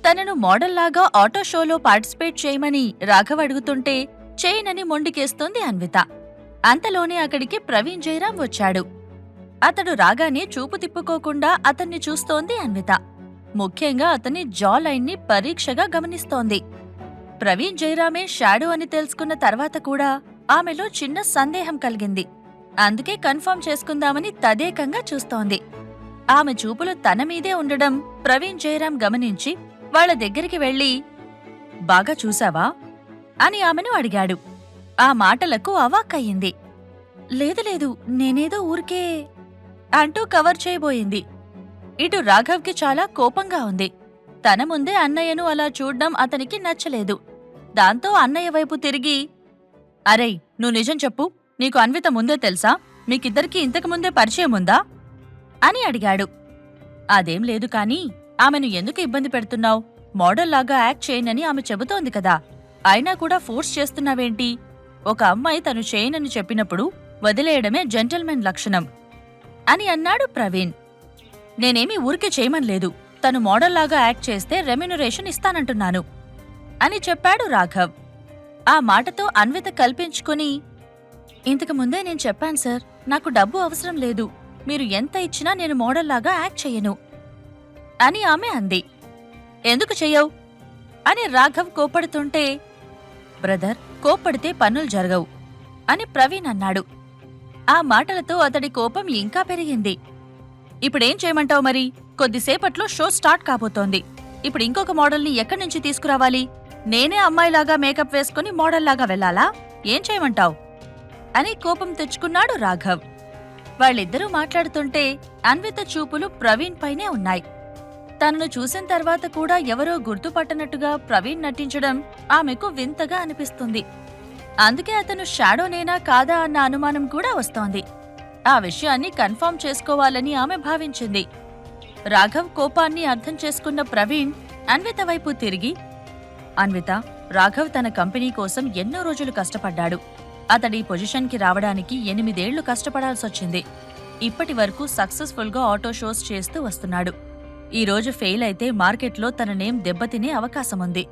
తనను మోడల్లాగా ఆటో షోలో పార్టిసిపేట్ చేయమని రాఘవ్ అడుగుతుంటే చేయనని మొండికేస్తోంది అన్విత. అంతలోనే అక్కడికి ప్రవీణ్ జయరాం వచ్చాడు. అతడు రాగానే చూపు తిప్పుకోకుండా అతన్ని చూస్తోంది అన్విత. ముఖ్యంగా అతని జా లైన్ని పరీక్షగా గమనిస్తోంది. ప్రవీణ్ జయరామే షాడో అని తెలుసుకున్న తర్వాత కూడా ఆమెలో చిన్న సందేహం కలిగింది. అందుకే కన్ఫర్మ్ చేసుకుందామని తదేకంగా చూస్తోంది. ఆమె చూపులు తన మీదే ఉండడం ప్రవీణ్ జయరాం గమనించి వాళ్ల దగ్గరికి వెళ్లి, బాగా చూసావా అని ఆమెను అడిగాడు. ఆ మాటలకు అవాక్కయ్యింది. లేదు నేనేదో ఊరికే అంటూ కవర్ చేయబోయింది. ఇటు రాఘవ్కి చాలా కోపంగా ఉంది. తన ముందే అన్నయ్యను అలా చూడ్డం అతనికి నచ్చలేదు. దాంతో అన్నయ్య వైపు తిరిగి, అరే నువ్వు నిజం చెప్పు, నీకు అన్విత ముందే తెలుసా? మీకిద్దరికీ ఇంతకుముందే పరిచయం ఉందా అని అడిగాడు. అదేం లేదు కాని ఆమెను ఎందుకు ఇబ్బంది పెడుతున్నావు? మోడల్లాగా యాక్ట్ చేయనని ఆమె చెబుతోంది కదా, అయినా కూడా ఫోర్స్ చేస్తున్నావేంటి? ఒక అమ్మాయి తను చేయనని చెప్పినప్పుడు వదిలేయడమే జెంటిల్మెన్ లక్షణం అని అన్నాడు ప్రవీణ్. నేనేమీ ఊరికే చేయమనలేదు, తను మోడల్లాగా యాక్ట్ చేస్తే రెమ్యునరేషన్ ఇస్తానంటున్నాను అని చెప్పాడు రాఘవ్. ఆ మాటతో అన్విత కల్పించుకుని, ఇంతకుముందే నేను చెప్పాను సార్, నాకు డబ్బు అవసరం లేదు, మీరు ఎంత ఇచ్చినా నేను మోడల్లాగా యాక్ట్ చెయ్యను అని ఆమె అంది. ఎందుకు చెయ్యవు అని రాఘవ్ కోపడుతుంటే, బ్రదర్ కోప్పడితే పనులు జరగవు అని ప్రవీణ్ అన్నాడు. ఆ మాటలతో అతడి కోపం ఇంకా పెరిగింది. ఇప్పుడేం చేయమంటావు మరి? కొద్దిసేపట్లో షో స్టార్ట్ కాబోతోంది. ఇప్పుడు ఇంకొక మోడల్ని ఎక్కడి నుంచి తీసుకురావాలి? నేనే అమ్మాయిలాగా మేకప్ వేసుకుని మోడల్లాగా వెళ్లాలా? ఏం చేయమంటావు అని కోపం తెచ్చుకున్నాడు రాఘవ్. వాళ్ళిద్దరూ మాట్లాడుతుంటే అన్విత చూపులు ప్రవీణ్ పైనే ఉన్నాయి. తనను చూసిన తర్వాత కూడా ఎవరో గుర్తుపట్టనట్టుగా ప్రవీణ్ నటించడం ఆమెకు వింతగా అనిపిస్తుంది. అందుకే అతను షాడోనేనా కాదా అన్న అనుమానం కూడా వస్తోంది. ఆ విషయాన్ని కన్ఫర్మ్ చేసుకోవాలని ఆమె భావించింది. రాఘవ్ కోపాన్ని అర్థం చేసుకున్న ప్రవీణ్ అన్విత వైపు తిరిగి, అన్విత, రాఘవ్ తన కంపెనీ కోసం ఎన్నో రోజులు కష్టపడ్డాడు. అతడి పొజిషన్కి రావడానికి 8 ఏళ్లు కష్టపడాల్సొచ్చింది. ఇప్పటి వరకు సక్సెస్ఫుల్గా ఆటో షోస్ చేస్తూ వస్తున్నాడు. ఈరోజు ఫెయిల్ అయితే మార్కెట్లో తన నేమ్ దెబ్బతినే అవకాశముంది.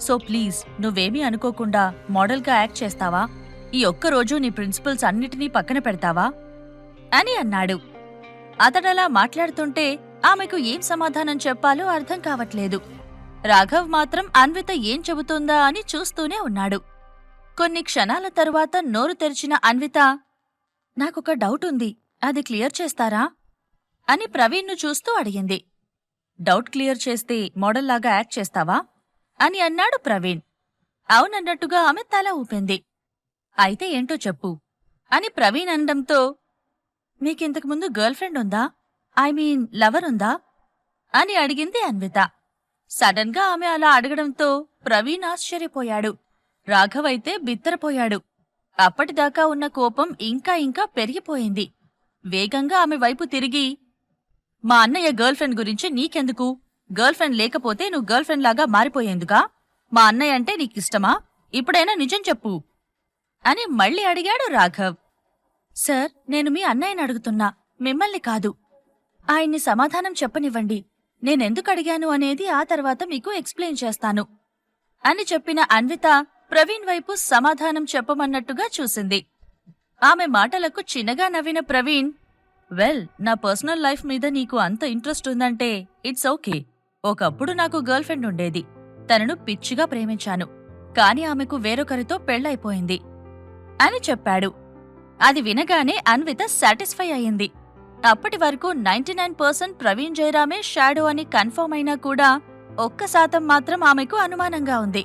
సో ప్లీజ్ నువ్వేమీ అనుకోకుండా మోడల్గా యాక్ట్ చేస్తావా? ఈ ఒక్కరోజు నీ ప్రిన్సిపల్స్ అన్నిటినీ పక్కన పెడతావా అని అన్నాడు. అతడలా మాట్లాడుతుంటే ఆమెకు ఏం సమాధానం చెప్పాలో అర్థం కావట్లేదు. రాఘవ్ మాత్రం అన్విత ఏం చెబుతుందా అని చూస్తూనే ఉన్నాడు. కొన్ని క్షణాల తరువాత నోరు తెరిచిన అన్విత, నాకొక డౌట్ ఉంది, అది క్లియర్ చేస్తారా అని ప్రవీణ్ను చూస్తూ అడిగింది. డౌట్ క్లియర్ చేస్తే మోడల్లాగా యాక్ట్ చేస్తావా అని అన్నాడు ప్రవీణ్. అవునన్నట్టుగా ఆమె తల ఊపింది. అయితే ఏంటో చెప్పు అని ప్రవీణ్ అనడంతో, మీకింతకుముందు గర్ల్ ఫ్రెండ్ ఉందా? ఐ మీన్ లవర్ ఉందా అని అడిగింది అన్విత. సడన్ గా ఆమె అలా అడగడంతో ప్రవీణ్ ఆశ్చర్యపోయాడు. రాఘవ్ అయితే బిత్తరపోయాడు. అప్పటిదాకా ఉన్న కోపం ఇంకా పెరిగిపోయింది. వేగంగా ఆమె వైపు తిరిగి, మా అన్నయ్య గర్ల్ ఫ్రెండ్ గురించి నీకెందుకు? గర్ల్ ఫ్రెండ్ లేకపోతే నువ్వు గర్ల్ ఫ్రెండ్ లాగా మారిపోయేందుకా? మా అన్నయ్య అంటే నీకిష్టమా? ఇప్పుడైనా నిజం చెప్పు అని మళ్ళీ అడిగాడు రాఘవ్. సార్, నేను మీ అన్నయ్యని అడుగుతున్నా, మిమ్మల్ని కాదు. ఆయన్ని సమాధానం చెప్పనివ్వండి. నేనెందుకు అడిగాను అనేది ఆ తర్వాత మీకు ఎక్స్ప్లెయిన్ చేస్తాను అని చెప్పిన అన్విత ప్రవీణ్ వైపు సమాధానం చెప్పమన్నట్టుగా చూసింది. ఆమె మాటలకు చిన్నగా నవ్విన ప్రవీణ్, వెల్, నా పర్సనల్ లైఫ్ మీద నీకు అంత ఇంట్రెస్ట్ ఉందంటే ఇట్స్ ఓకే. ఒకప్పుడు నాకు గర్ల్ ఫ్రెండ్ ఉండేది. తనను పిచ్చిగా ప్రేమించాను. కాని ఆమెకు వేరొకరితో పెళ్లైపోయింది అని చెప్పాడు. అది వినగానే అన్విత సాటిస్ఫై అయింది. అప్పటి వరకు 99% ప్రవీణ్ జయరామే షాడో అని కన్ఫర్మ్ అయినా కూడా 1% మాత్రం ఆమెకు అనుమానంగా ఉంది.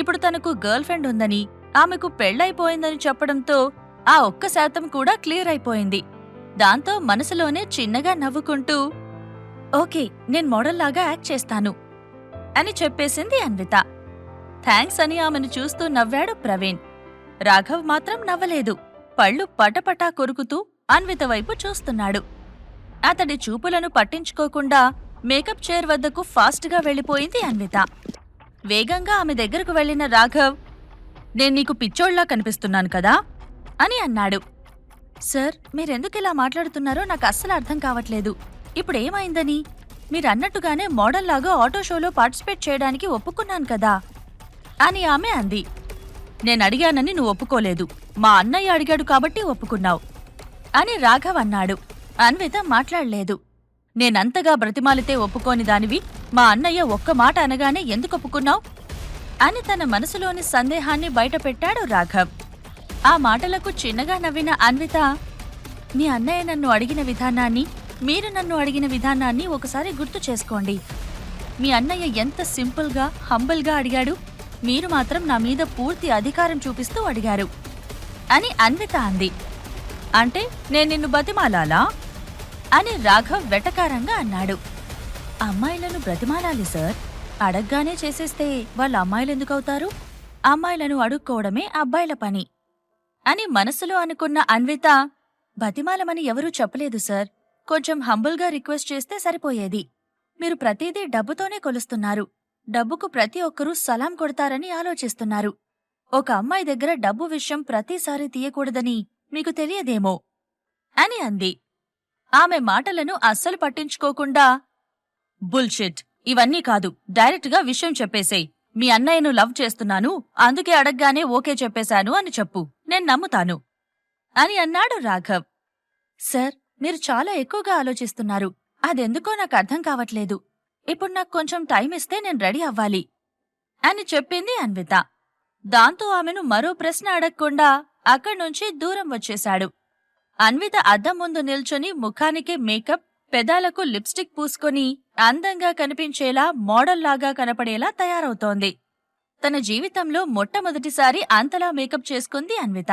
ఇప్పుడు తనకు గర్ల్ ఫ్రెండ్ ఉందని, ఆమెకు పెళ్లైపోయిందని చెప్పడంతో ఆ 1% కూడా క్లియర్ అయిపోయింది. దాంతో మనసులోనే చిన్నగా నవ్వుకుంటూ, ఓకే, నేను మోడల్లాగా యాక్ట్ చేస్తాను అని చెప్పేసింది అన్విత. థ్యాంక్స్ అని ఆమెను చూస్తూ నవ్వాడు ప్రవీణ్. రాఘవ్ మాత్రం నవ్వలేదు. పళ్ళు పటపటా కొరుకుతూ అన్విత వైపు చూస్తున్నాడు. అతడి చూపులను పట్టించుకోకుండా మేకప్ చైర్ వద్దకు ఫాస్ట్గా వెళ్లిపోయింది అన్విత. వేగంగా ఆమె దగ్గరకు వెళ్లిన రాఘవ్, నేను నీకు పిచ్చోళ్లా కనిపిస్తున్నాను కదా అని అన్నాడు. సార్, మీరెందుకిలా మాట్లాడుతున్నారో నాకు అస్సలు అర్థం కావట్లేదు. ఇప్పుడేమైందని? మీరన్నట్టుగానే మోడల్లాగా ఆటో షోలో పార్టిసిపేట్ చేయడానికి ఒప్పుకున్నాను కదా అని ఆమె అంది. నేనడిగానని నువ్వు ఒప్పుకోలేదు. మా అన్నయ్య అడిగాడు కాబట్టి ఒప్పుకున్నావు అని రాఘవ్ అన్నాడు. అన్విత మాట్లాడలేదు. నేనంతగా బ్రతిమాలితే ఒప్పుకోని దానివి మా అన్నయ్య ఒక్క మాట అనగానే ఎందుకు ఒప్పుకున్నావు అని తన మనసులోని సందేహాన్ని బయటపెట్టాడు రాఘవ్. ఆ మాటలకు చిన్నగా నవ్విన అన్విత, మీ అన్నయ్య నన్ను అడిగిన విధానాన్ని, మీరు నన్ను అడిగిన విధానాన్ని ఒకసారి గుర్తు చేసుకోండి. మీ అన్నయ్య ఎంత సింపుల్గా, హంబుల్గా అడిగాడు, మీరు మాత్రం నా మీద పూర్తి అధికారం చూపిస్తూ అడిగారు అని అన్విత అంది. అంటే నేను నిన్ను బతిమాలాలా అని రాఘవ్ వెటకారంగా అన్నాడు. అమ్మాయిలను బ్రతిమాలాలి సార్. అడగ్గానే చేసేస్తే వాళ్ళ అమ్మాయిలెందుకవుతారు? అమ్మాయిలను అడుక్కోవడమే అబ్బాయిల పని అని మనసులో అనుకున్న అన్విత, బతిమాలమని ఎవరూ చెప్పలేదు సార్. కొంచెం హంబుల్గా రిక్వెస్ట్ చేస్తే సరిపోయేది. మీరు ప్రతిదీ డబ్బుతోనే కొలుస్తున్నారు. డబ్బుకు ప్రతి ఒక్కరూ సలాం కొడతారని ఆలోచిస్తున్నారు. ఒక అమ్మాయి దగ్గర డబ్బు విషయం ప్రతిసారి తీయకూడదని మీకు తెలియదేమో అని అంది. ఆమె మాటలను అస్సలు పట్టించుకోకుండా, బుల్షిట్, ఇవన్నీ కాదు, డైరెక్ట్గా విషయం చెప్పేసేయ్. మీ అన్నయ్యను లవ్ చేస్తున్నాను, అందుకే అడగ్గానే ఓకే చెప్పేశాను అని చెప్పు, నేను నమ్ముతాను అని అన్నాడు రాఘవ్. సార్, మీరు చాలా ఎక్కువగా ఆలోచిస్తున్నారు. అదెందుకో నాకు అర్థం కావట్లేదు. ఇప్పుడు నాకు కొంచెం టైం ఇస్తే నేను రెడీ అవ్వాలి అని చెప్పింది అన్విత. దాంతో ఆమెను మరో ప్రశ్న అడగకుండా అక్కడ్నుంచి దూరం వచ్చేశాడు. అన్విత అద్దం ముందు నిల్చొని ముఖానికి మేకప్, పెదాలకు లిప్స్టిక్ పూసుకొని అందంగా కనిపించేలా, మోడల్లాగా కనపడేలా తయారవుతోంది. తన జీవితంలో మొట్టమొదటిసారి అంతలా మేకప్ చేసుకుంది అన్విత.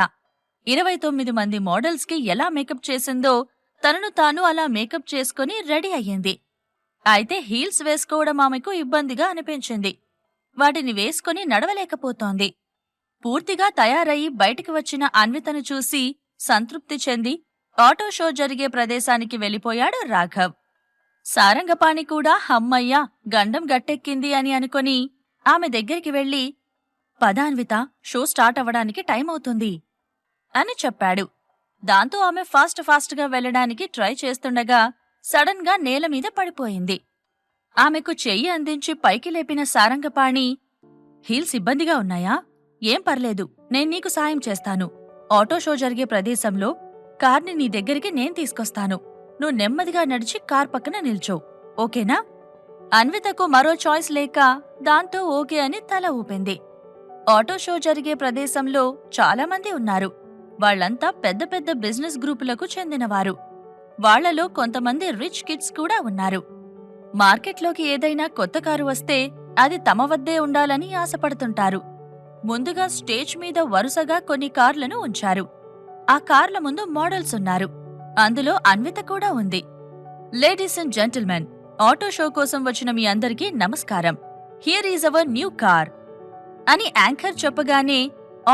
29 మంది మోడల్స్కి ఎలా మేకప్ చేసిందో తనను తాను అలా మేకప్ చేసుకుని రెడీ అయ్యింది. అయితే హీల్స్ వేసుకోవడం ఆమెకు ఇబ్బందిగా అనిపించింది. వాటిని వేసుకుని నడవలేకపోతోంది. పూర్తిగా తయారయి బయటికి వచ్చిన అన్వితను చూసి సంతృప్తి చెంది ఆటో షో జరిగే ప్రదేశానికి వెళ్ళిపోయాడు రాఘవ్. సారంగపాణి కూడా హమ్మయ్యా, గండం గట్టెక్కింది అని అనుకొని ఆమె దగ్గరికి వెళ్లి, పద అన్విత, షో స్టార్ట్ అవ్వడానికి టైం అవుతుంది అని చెప్పాడు. దాంతో ఆమె ఫాస్ట్గా వెళ్లడానికి ట్రై చేస్తుండగా సడన్గా నేలమీద పడిపోయింది. ఆమెకు చెయ్యి అందించి పైకి లేపిన సారంగపాణి, హీల్స్ ఇబ్బందిగా ఉన్నాయా? ఏం పర్లేదు, నేను నీకు సాయం చేస్తాను. ఆటో షో జరిగే ప్రదేశంలో కార్ని నీ దగ్గరికి నేను తీసుకొస్తాను. నువ్వు నెమ్మదిగా నడిచి కార్ పక్కన నిల్చో, ఓకేనా? అన్వితకు మరో చాయిస్ లేక దాంతో ఓకే అని తల ఊపింది. ఆటో షో జరిగే ప్రదేశంలో చాలామంది ఉన్నారు. వాళ్లంతా పెద్ద పెద్ద బిజినెస్ గ్రూపులకు చెందినవారు. వాళ్లలో కొంతమంది రిచ్ కిడ్స్ కూడా ఉన్నారు. మార్కెట్లోకి ఏదైనా కొత్త కారు వస్తే అది తమ వద్దే ఉండాలని ఆశపడుతుంటారు. ముందుగా స్టేజ్ మీద వరుసగా కొన్ని కార్లను ఉంచారు. ఆ కార్ల ముందు మోడల్స్ ఉన్నారు. అందులో అన్విత కూడా ఉంది. Ladies and gentlemen, auto show కోసం వచ్చిన మీ అందరికీ నమస్కారం. Here is our new car అని యాంకర్ చెప్పగానే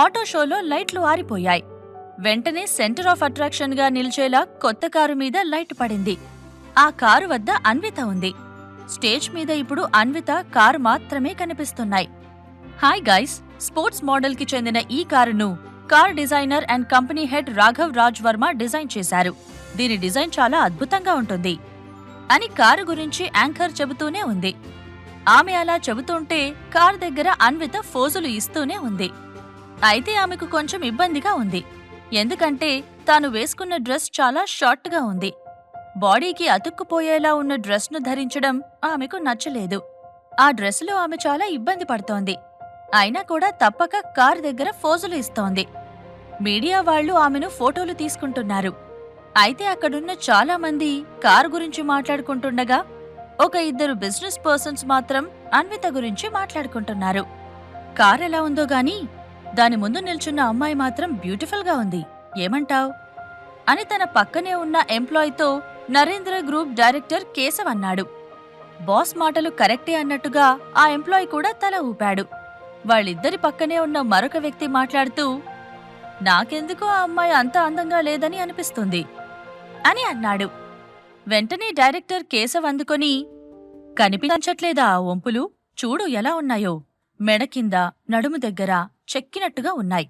ఆటో షోలో లైట్లు ఆరిపోయాయి. వెంటనే సెంటర్ ఆఫ్ అట్రాక్షన్ గా నిల్చేలా కొత్త కారు మీద లైట్ పడింది. ఆ కారు వద్ద అన్విత ఉంది. స్టేజ్ మీద ఇప్పుడు అన్విత కారు మాత్రమే కనిపిస్తున్నాయి. హాయ్ గైస్, స్పోర్ట్స్ మోడల్ కి చెందిన ఈ కారును car designer and company head Raghav Raj Varma design చేశారు. దీని డిజైన్ చాలా అద్భుతంగా ఉంటుంది అని కారు గురించి యాంకర్ చెబుతూనే ఉంది. ఆమె అలా చెబుతుంటే కారు దగ్గర అన్విత ఫోజులు ఇస్తూనే ఉంది. అయితే ఆమెకు కొంచెం ఇబ్బందిగా ఉంది. ఎందుకంటే తాను వేసుకున్న డ్రెస్ చాలా షార్ట్గా ఉంది. బాడీకి అతుక్కుపోయేలా ఉన్న డ్రెస్ను ధరించడం ఆమెకు నచ్చలేదు. ఆ డ్రెస్లో ఆమె చాలా ఇబ్బంది పడుతోంది. అయినా కూడా తప్పక కారు దగ్గర ఫోజులు ఇస్తోంది. మీడియా వాళ్లు ఆమెను ఫోటోలు తీసుకుంటున్నారు. అయితే అక్కడున్న చాలా మంది కారు గురించి మాట్లాడుకుంటుండగా ఒక 2 బిజినెస్ పర్సన్స్ మాత్రం అన్విత గురించి మాట్లాడుకుంటున్నారు. కార్ ఎలా ఉందో గాని దాని ముందు నిల్చున్న అమ్మాయి మాత్రం బ్యూటిఫుల్గా ఉంది, ఏమంటావ్ అని తన పక్కనే ఉన్న ఎంప్లాయీతో నరేంద్ర గ్రూప్ డైరెక్టర్ కేశవ్ అన్నాడు. బాస్ మాటలు కరెక్టే అన్నట్టుగా ఆ ఎంప్లాయీ కూడా తల ఊపాడు. వాళ్ళిద్దరి పక్కనే ఉన్న మరొక వ్యక్తి మాట్లాడుతూ, నాకెందుకో ఆ అమ్మాయి అంత అందంగా లేదని అనిపిస్తుంది అని అన్నాడు. వెంటనే డైరెక్టర్ కేశవ్ అందుకొని, కనిపించట్లేదా ఆ వంపులు? చూడు ఎలా ఉన్నాయో, మెడ కింద, నడుము దగ్గర చెక్కినట్టుగా ఉన్నాయి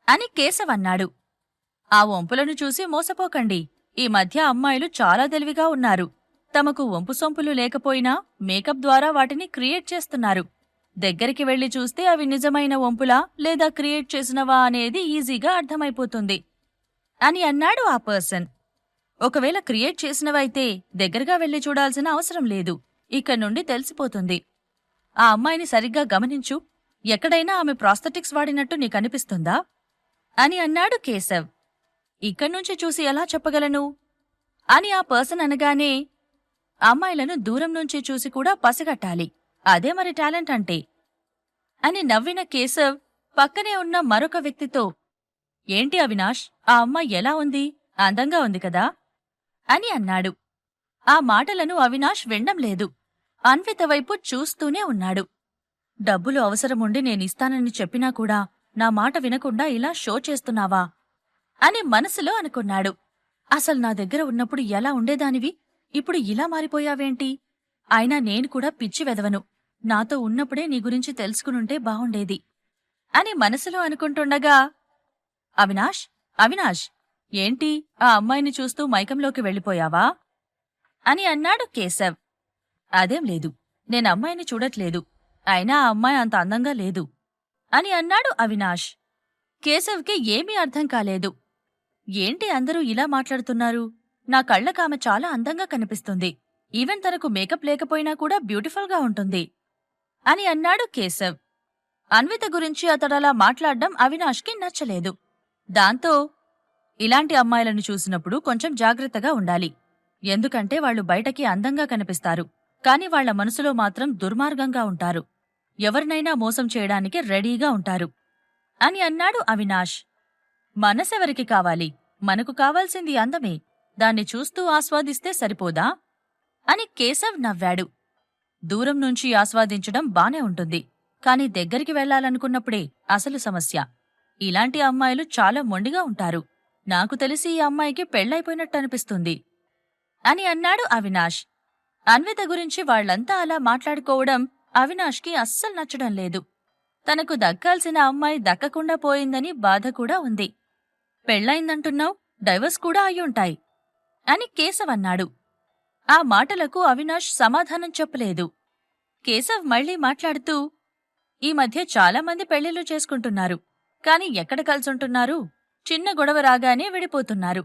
అని కేశవ్ అన్నాడు. ఆ వంపులను చూసి మోసపోకండి. ఈ మధ్య అమ్మాయిలు చాలా తెలివిగా ఉన్నారు. తమకు వంపుసొంపులు లేకపోయినా మేకప్ ద్వారా వాటిని క్రియేట్ చేస్తున్నారు. దగ్గరికి వెళ్లి చూస్తే అవి నిజమైన వంపులా లేదా క్రియేట్ చేసినవా అనేది ఈజీగా అర్థమైపోతుంది అని అన్నాడు ఆ పర్సన్. ఒకవేళ క్రియేట్ చేసినవైతే దగ్గరగా వెళ్లి చూడాల్సిన అవసరం లేదు, ఇక్కడి నుండి తెలిసిపోతుంది. ఆ అమ్మాయిని సరిగ్గా గమనించు, ఎక్కడైనా ఆమె ప్రాస్థెటిక్స్ వాడినట్టు నీకనిపిస్తుందా అని అన్నాడు కేశవ్. ఇక్కడ్నుంచి చూసి ఎలా చెప్పగలను అని ఆ పర్సన్ అనగానే, అమ్మాయిలను దూరం నుంచి చూసి కూడా పసిగట్టాలి, అదే మరి టాలెంట్ అంటే అని నవ్విన కేశవ్ పక్కనే ఉన్న మరొక వ్యక్తితో, ఏంటి అవినాష్, ఆ అమ్మాయి ఎలా ఉంది, అందంగా ఉంది కదా అని అన్నాడు. ఆ మాటలను అవినాష్ వినడం లేదు, అన్విత వైపు చూస్తూనే ఉన్నాడు. డబ్బులు అవసరముండి నేనిస్తానని చెప్పినా కూడా నా మాట వినకుండా ఇలా షో చేస్తున్నావా అని మనసులో అనుకున్నాడు. అసలు నా దగ్గర ఉన్నప్పుడు ఎలా ఉండేదానివి, ఇప్పుడు ఇలా మారిపోయావేంటి? అయినా నేను కూడా పిచ్చి వెదవను, నాతో ఉన్నప్పుడే నీ గురించి తెలుసుకునుంటే బావుండేది అని మనసులో అనుకుంటుండగా, అవినాష్, అవినాష్, ఏంటి ఆ అమ్మాయిని చూస్తూ మైకంలోకి వెళ్ళిపోయావా అని అన్నాడు కేశవ్. అదేం లేదు, నేనమ్మాయిని చూడట్లేదు, అయినా ఆ అమ్మాయి అంత అందంగా లేదు అని అన్నాడు అవినాష్. కేశవ్కి ఏమీ అర్థం కాలేదు. ఏంటి అందరూ ఇలా మాట్లాడుతున్నారు, నా కళ్ళకామె చాలా అందంగా కనిపిస్తుంది, ఈవెన్ తనకు మేకప్ లేకపోయినా కూడా బ్యూటిఫుల్గా ఉంటుంది అని అన్నాడు కేశవ్. అన్విత గురించి అతడలా మాట్లాడ్డం అవినాష్కి నచ్చలేదు. దాంతో, ఇలాంటి అమ్మాయిలను చూసినప్పుడు కొంచెం జాగ్రత్తగా ఉండాలి, ఎందుకంటే వాళ్లు బయటకి అందంగా కనిపిస్తారు, కాని వాళ్ల మనసులో మాత్రం దుర్మార్గంగా ఉంటారు, ఎవరినైనా మోసం చేయడానికి రెడీగా ఉంటారు అని అన్నాడు అవినాష్. మనసెవరికి కావాలి, మనకు కావాల్సింది అందమే, దాన్ని చూస్తూ ఆస్వాదిస్తే సరిపోదా అని కేశవ్ నవ్వాడు. దూరం నుంచి ఆస్వాదించడం బానే ఉంటుంది, కాని దగ్గరికి వెళ్లాలనుకున్నప్పుడే అసలు సమస్య. ఇలాంటి అమ్మాయిలు చాలా మొండిగా ఉంటారు, నాకు తెలిసి ఈ అమ్మాయికి పెళ్లైపోయినట్టనిపిస్తుంది అని అన్నాడు అవినాష్. అన్విత గురించి వాళ్లంతా అలా మాట్లాడుకోవడం అవినాష్కి అస్సలు నచ్చడం లేదు. తనకు దక్కాల్సిన అమ్మాయి దక్కకుండా పోయిందని బాధ కూడా ఉంది. పెళ్లైందంటున్నావు, డైవర్స్ కూడా అయ్యుంటాయి అని కేశవ్ అన్నాడు. ఆ మాటలకు అవినాష్ సమాధానం చెప్పలేదు. కేశవ్ మళ్లీ మాట్లాడుతూ, ఈ మధ్య చాలామంది పెళ్లిళ్లు చేసుకుంటున్నారు, కాని ఎక్కడ కలుసుంటున్నారు, చిన్న గొడవ రాగానే విడిపోతున్నారు.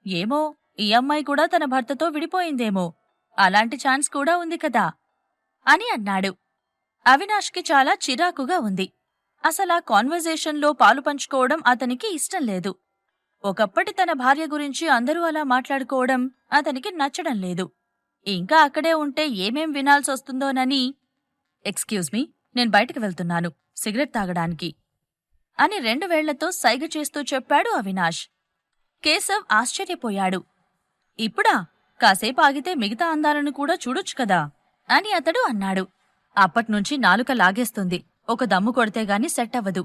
ఏమో, ఈ అమ్మాయి కూడా తన భర్తతో విడిపోయిందేమో, అలాంటి ఛాన్స్ కూడా ఉంది కదా అని అన్నాడు. అవినాష్కి చాలా చిరాకుగా ఉంది. అసలా కాన్వర్జేషన్లో పాలు పంచుకోవడం అతనికి ఇష్టం లేదు. ఒకప్పటి తన భార్య గురించి అందరూ అలా మాట్లాడుకోవడం అతనికి నచ్చడం లేదు. ఇంకా అక్కడే ఉంటే ఏమేం వినాల్సొస్తుందోనని, ఎక్స్క్యూజ్ మీ, నేను బయటకు వెళ్తున్నాను సిగరెట్ తాగడానికి అని 2 వేళ్లతో సైగ చేస్తూ చెప్పాడు అవినాష్. కేశవ్ ఆశ్చర్యపోయాడు. ఇప్పుడా? కాసేపు ఆగితే మిగతా అందాలను కూడా చూడొచ్చు కదా అని అతడు అన్నాడు. అప్పట్నుంచి నాలుక లాగేస్తుంది, ఒక దమ్ము కొడితేగాని సెట్ అవ్వదు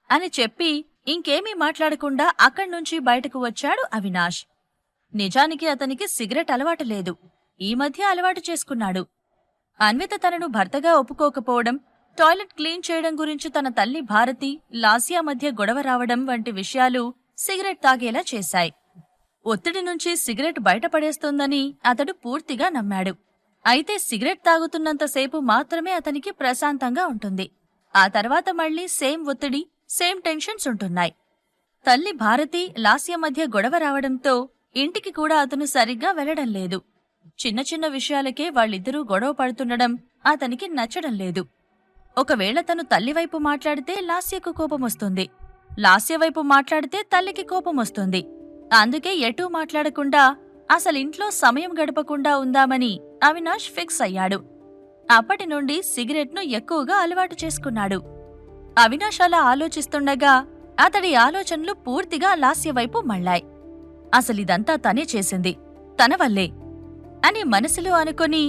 అని చెప్పి ఇంకేమీ మాట్లాడకుండా అక్కడ్నుంచి బయటకు వచ్చాడు అవినాష్. నిజానికి అతనికి సిగరెట్ అలవాటు లేదు, ఈ మధ్య అలవాటు చేసుకున్నాడు. అన్విత తనను భర్తగా ఒప్పుకోకపోవడం, టాయిలెట్ క్లీన్ చేయడం గురించి తన తల్లి భారతి, లాస్యా మధ్య గొడవ రావడం వంటి విషయాలు సిగరెట్ తాగేలా చేశాయి. ఒత్తిడి నుంచి సిగరెట్ బయటపడేస్తోందని అతడు పూర్తిగా నమ్మాడు. అయితే సిగరెట్ తాగుతున్నంతసేపు మాత్రమే అతనికి ప్రశాంతంగా ఉంటుంది. ఆ తర్వాత మళ్లీ సేమ్ ఒత్తిడి, సేమ్ టెన్షన్స్ ఉంటున్నాయి. తల్లి భారతి, లాస్య మధ్య గొడవ రావడంతో ఇంటికి కూడా అతను సరిగ్గా వెళ్లడం లేదు. చిన్న చిన్న విషయాలకే వాళ్ళిద్దరూ గొడవ పడుతుండడం అతనికి నచ్చడం లేదు. ఒకవేళ తను తల్లివైపు మాట్లాడితే లాస్యకు కోపమొస్తుంది, లాస్యవైపు మాట్లాడితే తల్లికి కోపమొస్తుంది. అందుకే ఎటూ మాట్లాడకుండా అసలింట్లో సమయం గడపకుండా ఉందామని అవినాష్ ఫిక్స్ అయ్యాడు. అప్పటి నుండి సిగరెట్ను ఎక్కువగా అలవాటు చేసుకున్నాడు. అవినాష్ అలా ఆలోచిస్తుండగా అతడి ఆలోచనలు పూర్తిగా లాస్యవైపు మళ్ళాయి. అసలిదంతా తనే చేసింది, తన వల్లే అని మనసులో అనుకుని,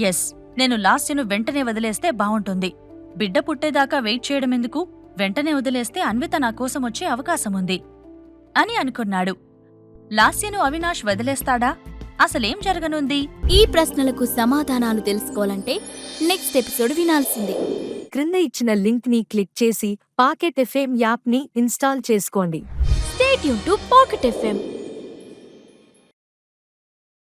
ఎస్, నేను లాస్యను వెంటనే వదిలేస్తే బావుంటుంది. బిడ్డ పుట్టేదాకా వెయిట్ చేయడమెందుకు, వెంటనే వదిలేస్తే అన్విత నా కోసం వచ్చే అవకాశముంది అని అనుకున్నాడు. లాస్యను అవినాష్ వదిలేస్తాడా? అసలేం జరగనుంది? ఈ ప్రశ్నలకు సమాధానాలు తెలుసుకోవాలంటే నెక్స్ట్ ఎపిసోడ్ వినాల్సిందే. క్రింద ఇచ్చిన లింక్ ని క్లిక్ చేసి పాకెట్ ఎఫ్ఎం యాప్ ని ఇన్స్టాల్ చేసుకోండి. Stay tune to pocket FM.